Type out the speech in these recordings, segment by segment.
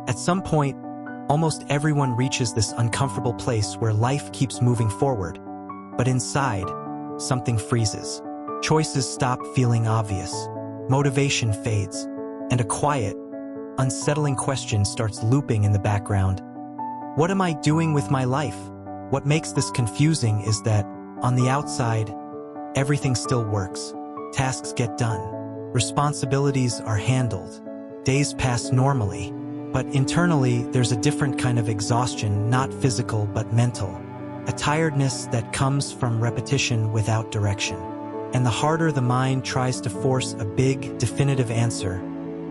At some point, almost everyone reaches this uncomfortable place where life keeps moving forward, but inside, something freezes. Choices stop feeling obvious, motivation fades, and a quiet, unsettling question starts looping in the background. What am I doing with my life? What makes this confusing is that, on the outside, everything still works. Tasks get done. Responsibilities are handled. Days pass normally. But internally, there's a different kind of exhaustion, not physical but mental. A tiredness that comes from repetition without direction. And the harder the mind tries to force a big, definitive answer,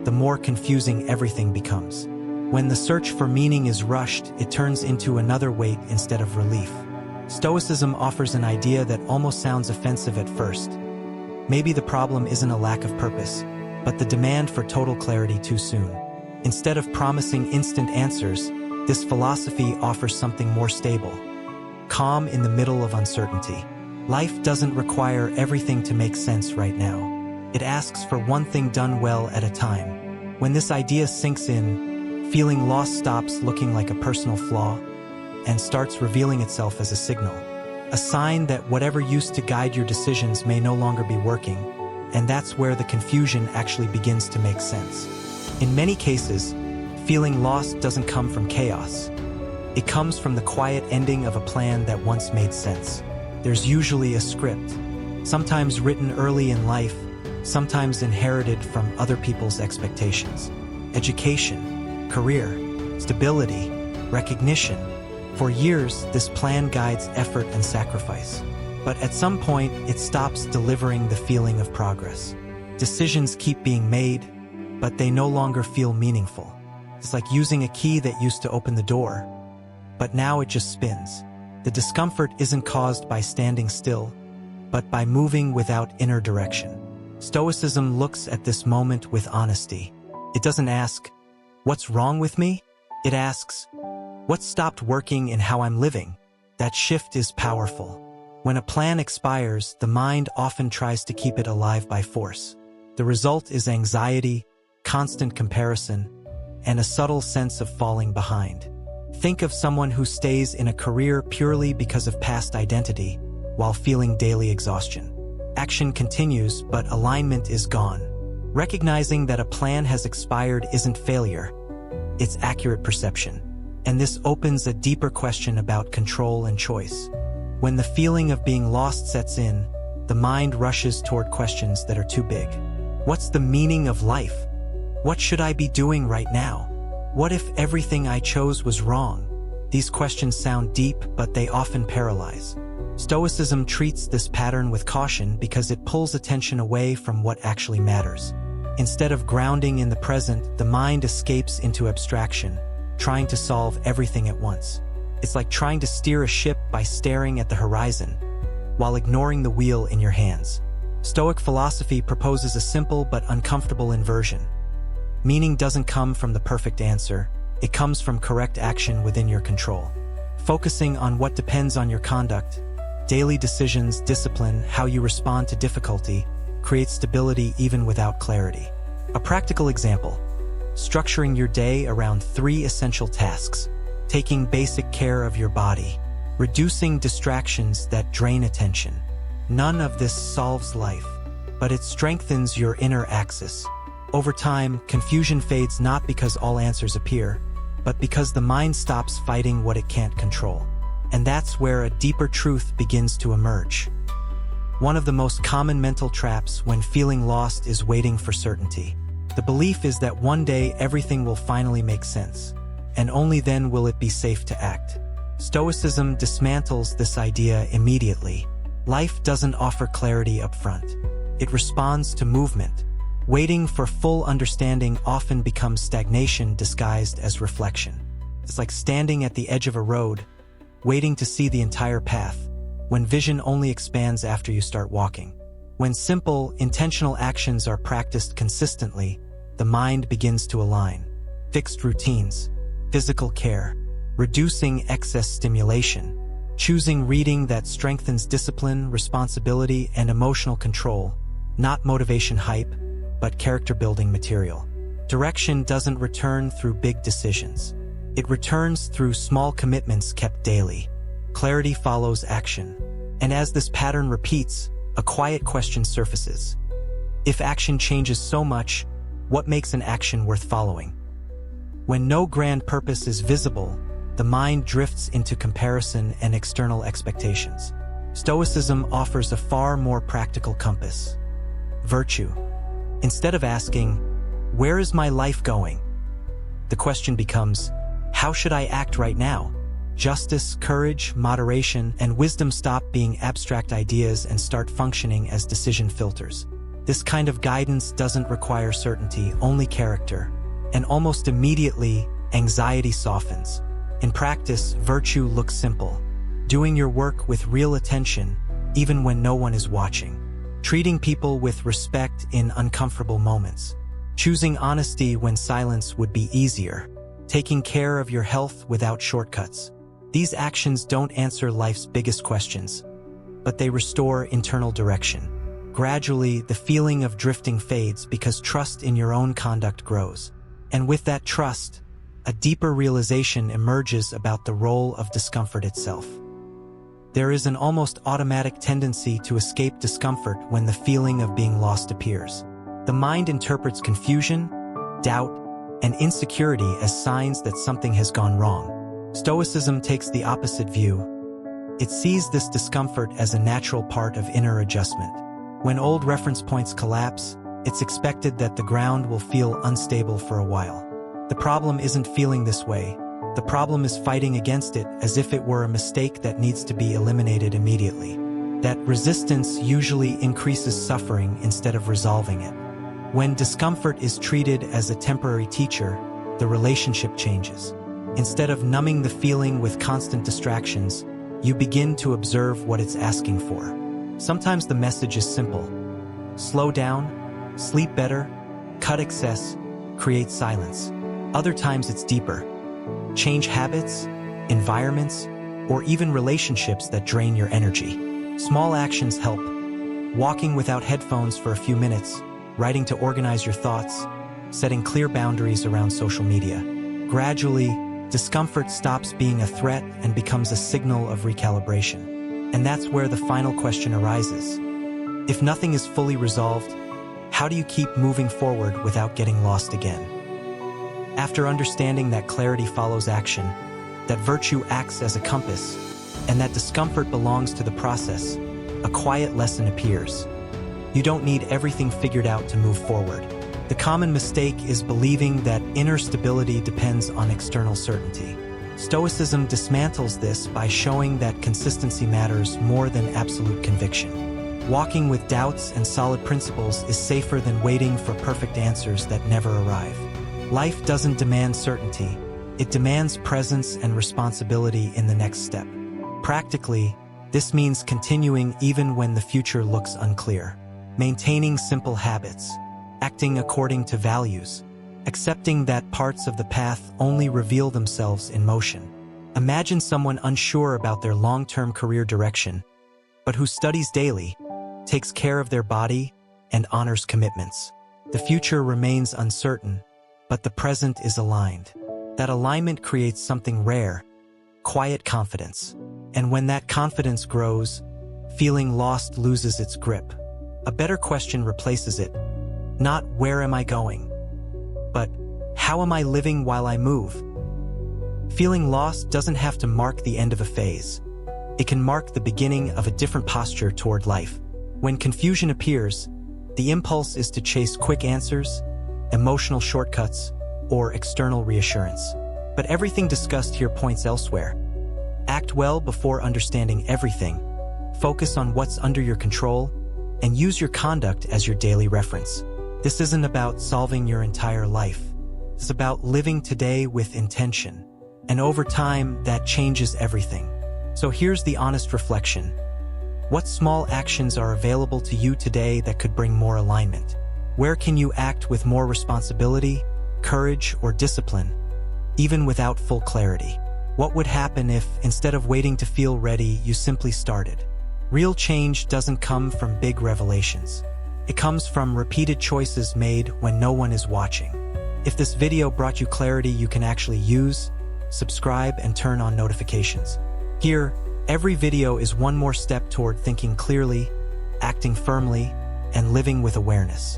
the more confusing everything becomes. When the search for meaning is rushed, it turns into another weight instead of relief. Stoicism offers an idea that almost sounds offensive at first. Maybe the problem isn't a lack of purpose, but the demand for total clarity too soon. Instead of promising instant answers, this philosophy offers something more stable. Calm in the middle of uncertainty. Life doesn't require everything to make sense right now. It asks for one thing done well at a time. When this idea sinks in, feeling lost stops looking like a personal flaw and starts revealing itself as a signal. A sign that whatever used to guide your decisions may no longer be working, and that's where the confusion actually begins to make sense. In many cases, feeling lost doesn't come from chaos. It comes from the quiet ending of a plan that once made sense. There's usually a script, sometimes written early in life, sometimes inherited from other people's expectations. Education, career, stability, recognition. For years, this plan guides effort and sacrifice. But at some point, it stops delivering the feeling of progress. Decisions keep being made, but they no longer feel meaningful. It's like using a key that used to open the door, but now it just spins. The discomfort isn't caused by standing still, but by moving without inner direction. Stoicism looks at this moment with honesty. It doesn't ask, "What's wrong with me?" It asks, "What stopped working in how I'm living?" That shift is powerful. When a plan expires, the mind often tries to keep it alive by force. The result is anxiety, constant comparison, and a subtle sense of falling behind. Think of someone who stays in a career purely because of past identity, while feeling daily exhaustion. Action continues, but alignment is gone. Recognizing that a plan has expired isn't failure, it's accurate perception. And this opens a deeper question about control and choice. When the feeling of being lost sets in, the mind rushes toward questions that are too big. What's the meaning of life? What should I be doing right now? What if everything I chose was wrong? These questions sound deep, but they often paralyze. Stoicism treats this pattern with caution because it pulls attention away from what actually matters. Instead of grounding in the present, the mind escapes into abstraction, trying to solve everything at once. It's like trying to steer a ship by staring at the horizon, while ignoring the wheel in your hands. Stoic philosophy proposes a simple but uncomfortable inversion. Meaning doesn't come from the perfect answer, it comes from correct action within your control. Focusing on what depends on your conduct, daily decisions, discipline, how you respond to difficulty, creates stability even without clarity. A practical example: structuring your day around 3 essential tasks, taking basic care of your body, reducing distractions that drain attention. None of this solves life, but it strengthens your inner axis. Over time, confusion fades not because all answers appear, but because the mind stops fighting what it can't control. And that's where a deeper truth begins to emerge. One of the most common mental traps when feeling lost is waiting for certainty. The belief is that one day everything will finally make sense, and only then will it be safe to act. Stoicism dismantles this idea immediately. Life doesn't offer clarity up front. It responds to movement. Waiting for full understanding often becomes stagnation disguised as reflection. It's like standing at the edge of a road, waiting to see the entire path, when vision only expands after you start walking. When simple, intentional actions are practiced consistently, the mind begins to align. Fixed routines, physical care, reducing excess stimulation, choosing reading that strengthens discipline, responsibility, and emotional control, not motivation hype, but character-building material. Direction doesn't return through big decisions. It returns through small commitments kept daily. Clarity follows action. And as this pattern repeats, a quiet question surfaces. If action changes so much, what makes an action worth following? When no grand purpose is visible, the mind drifts into comparison and external expectations. Stoicism offers a far more practical compass. Virtue. Instead of asking, "Where is my life going?" the question becomes, "How should I act right now?" Justice, courage, moderation, and wisdom stop being abstract ideas and start functioning as decision filters. This kind of guidance doesn't require certainty, only character. And almost immediately, anxiety softens. In practice, virtue looks simple. Doing your work with real attention, even when no one is watching. Treating people with respect in uncomfortable moments. Choosing honesty when silence would be easier. Taking care of your health without shortcuts. These actions don't answer life's biggest questions, but they restore internal direction. Gradually, the feeling of drifting fades because trust in your own conduct grows. And with that trust, a deeper realization emerges about the role of discomfort itself. There is an almost automatic tendency to escape discomfort when the feeling of being lost appears. The mind interprets confusion, doubt, and insecurity as signs that something has gone wrong. Stoicism takes the opposite view. It sees this discomfort as a natural part of inner adjustment. When old reference points collapse, it's expected that the ground will feel unstable for a while. The problem isn't feeling this way. The problem is fighting against it as if it were a mistake that needs to be eliminated immediately. That resistance usually increases suffering instead of resolving it. When discomfort is treated as a temporary teacher, the relationship changes. Instead of numbing the feeling with constant distractions, you begin to observe what it's asking for. Sometimes the message is simple. Slow down, sleep better, cut excess, create silence. Other times it's deeper. Change habits, environments, or even relationships that drain your energy. Small actions help. Walking without headphones for a few minutes, writing to organize your thoughts, setting clear boundaries around social media. Gradually, discomfort stops being a threat and becomes a signal of recalibration. And that's where the final question arises. If nothing is fully resolved, how do you keep moving forward without getting lost again? After understanding that clarity follows action, that virtue acts as a compass, and that discomfort belongs to the process, a quiet lesson appears. You don't need everything figured out to move forward. The common mistake is believing that inner stability depends on external certainty. Stoicism dismantles this by showing that consistency matters more than absolute conviction. Walking with doubts and solid principles is safer than waiting for perfect answers that never arrive. Life doesn't demand certainty. It demands presence and responsibility in the next step. Practically, this means continuing even when the future looks unclear. Maintaining simple habits. Acting according to values. Accepting that parts of the path only reveal themselves in motion. Imagine someone unsure about their long-term career direction, but who studies daily, takes care of their body, and honors commitments. The future remains uncertain, but the present is aligned. That alignment creates something rare, quiet confidence. And when that confidence grows, feeling lost loses its grip. A better question replaces it. Not where am I going, but how am I living while I move? Feeling lost doesn't have to mark the end of a phase. It can mark the beginning of a different posture toward life. When confusion appears, the impulse is to chase quick answers, emotional shortcuts, or external reassurance. But everything discussed here points elsewhere. Act well before understanding everything. Focus on what's under your control, and use your conduct as your daily reference. This isn't about solving your entire life. It's about living today with intention. And over time, that changes everything. So here's the honest reflection. What small actions are available to you today that could bring more alignment? Where can you act with more responsibility, courage, or discipline, even without full clarity? What would happen if, instead of waiting to feel ready, you simply started? Real change doesn't come from big revelations. It comes from repeated choices made when no one is watching. If this video brought you clarity you can actually use, subscribe and turn on notifications. Here, every video is one more step toward thinking clearly, acting firmly, and living with awareness.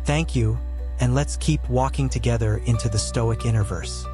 Thank you, and let's keep walking together into the Stoic Innerverse.